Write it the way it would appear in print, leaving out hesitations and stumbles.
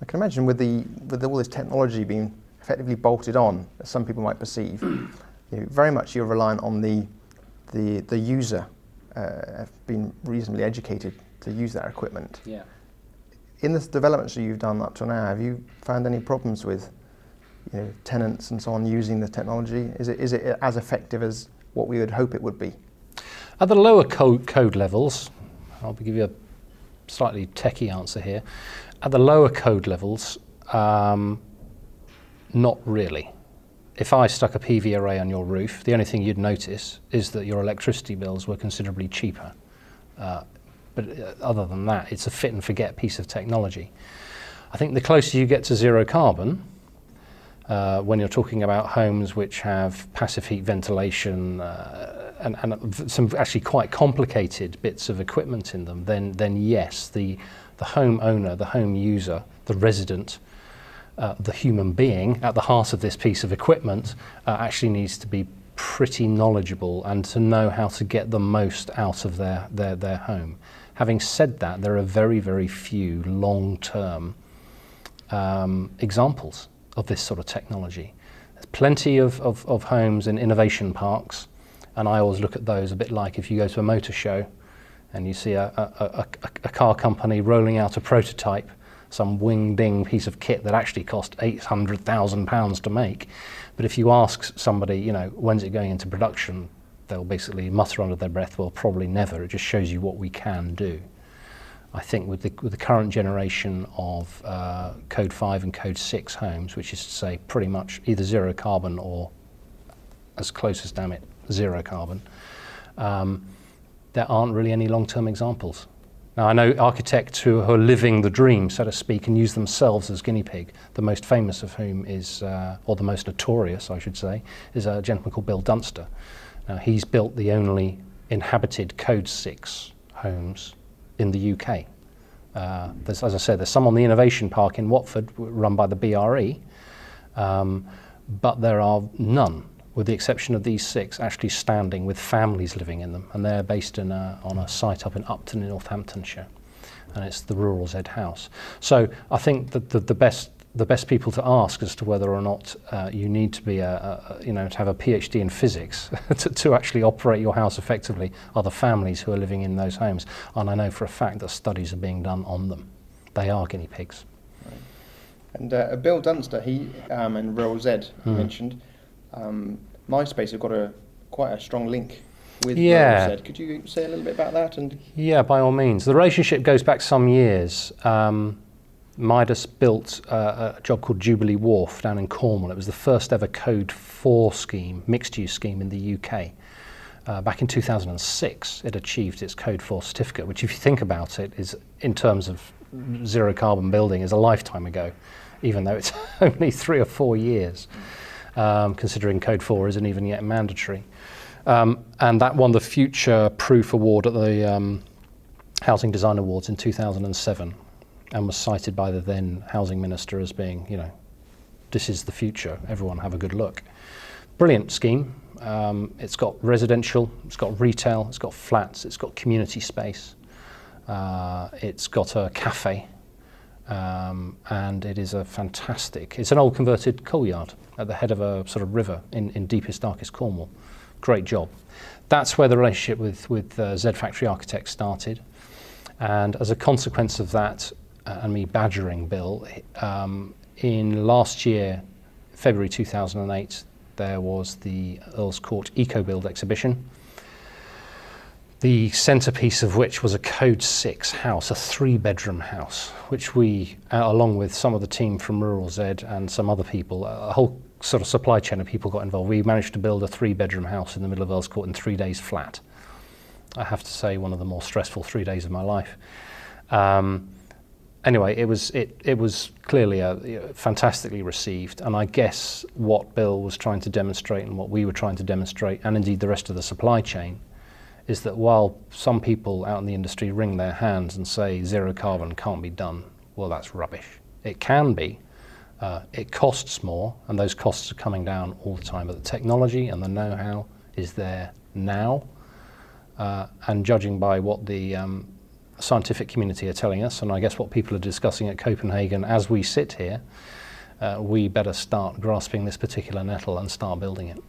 I can imagine with all this technology being effectively bolted on, as some people might perceive, very much you're reliant on the user being reasonably educated to use that equipment. Yeah. In the developments that you've done up to now, have you found any problems with tenants and so on using the technology? Is it as effective as what we would hope it would be? At the lower code levels, I'll give you a slightly techie answer here. At the lower code levels, not really. If I stuck a PV array on your roof, the only thing you'd notice is that your electricity bills were considerably cheaper. But other than that, it's a fit and forget piece of technology. I think the closer you get to zero carbon, when you're talking about homes which have passive heat ventilation and some actually quite complicated bits of equipment in them, then yes, the homeowner, the home user, the resident, the human being at the heart of this piece of equipment actually needs to be pretty knowledgeable and to know how to get the most out of their home. Having said that, there are very, very few long-term examples of this sort of technology. There's plenty of homes in innovation parks, and I always look at those a bit like if you go to a motor show and you see a car company rolling out a prototype, some wing-ding piece of kit that actually cost £800,000 to make. But if you ask somebody, when's it going into production, they'll basically mutter under their breath, well, probably never. It just shows you what we can do. I think with the current generation of Code 5 and Code 6 homes, which is to say pretty much either zero carbon or as close as damn it, zero carbon, there aren't really any long-term examples. Now, I know architects who are living the dream, so to speak, and use themselves as guinea pig, the most famous of whom is, or the most notorious, I should say, is a gentleman called Bill Dunster. Now, he's built the only inhabited Code 6 homes in the UK. As I said, there's some on the Innovation Park in Watford, run by the BRE, but there are none, with the exception of these 6, actually standing with families living in them, and they're based on a site up in Upton in Northamptonshire, and it's the Rural Z House. So I think that the best people to ask as to whether or not you need to be to have a PhD in physics to actually operate your house effectively are the families who are living in those homes, and I know for a fact that studies are being done on them. They are guinea pigs. Right. And Bill Dunster, he and Rural Z mentioned. MySpace have got quite a strong link with Rural Z. Could you say a little bit about that? And yeah, by all means. The relationship goes back some years. Midas built a job called Jubilee Wharf down in Cornwall. It was the first ever Code 4 scheme, mixed-use scheme in the UK. Back in 2006, it achieved its Code 4 certificate, which, if you think about it, is, in terms of zero carbon building, is a lifetime ago, even though it's only 3 or 4 years. Considering Code 4 isn't even yet mandatory. And that won the Future Proof Award at the Housing Design Awards in 2007 and was cited by the then Housing Minister as being, this is the future, everyone have a good look. Brilliant scheme. It's got residential, it's got retail, it's got flats, it's got community space, it's got a cafe, and it is it's an old converted coal yard at the head of a sort of river in deepest, darkest Cornwall. Great job. That's where the relationship with Z Factory Architects started. And as a consequence of that, and me badgering Bill, in last year, February 2008, there was the Earl's Court EcoBuild exhibition, the centrepiece of which was a Code 6 house, a 3-bedroom house, which we, along with some of the team from Rural Z and some other people, a whole sort of supply chain of people got involved. We managed to build a 3-bedroom house in the middle of Earl's Court in 3 days flat. I have to say, one of the more stressful 3 days of my life. Anyway, it was clearly fantastically received, and I guess what Bill was trying to demonstrate and what we were trying to demonstrate, and indeed the rest of the supply chain, is that while some people out in the industry wring their hands and say zero carbon can't be done, well, that's rubbish. It can be. It costs more, and those costs are coming down all the time, but the technology and the know-how is there now, and judging by what the scientific community are telling us, and I guess what people are discussing at Copenhagen as we sit here, we better start grasping this particular nettle and start building it.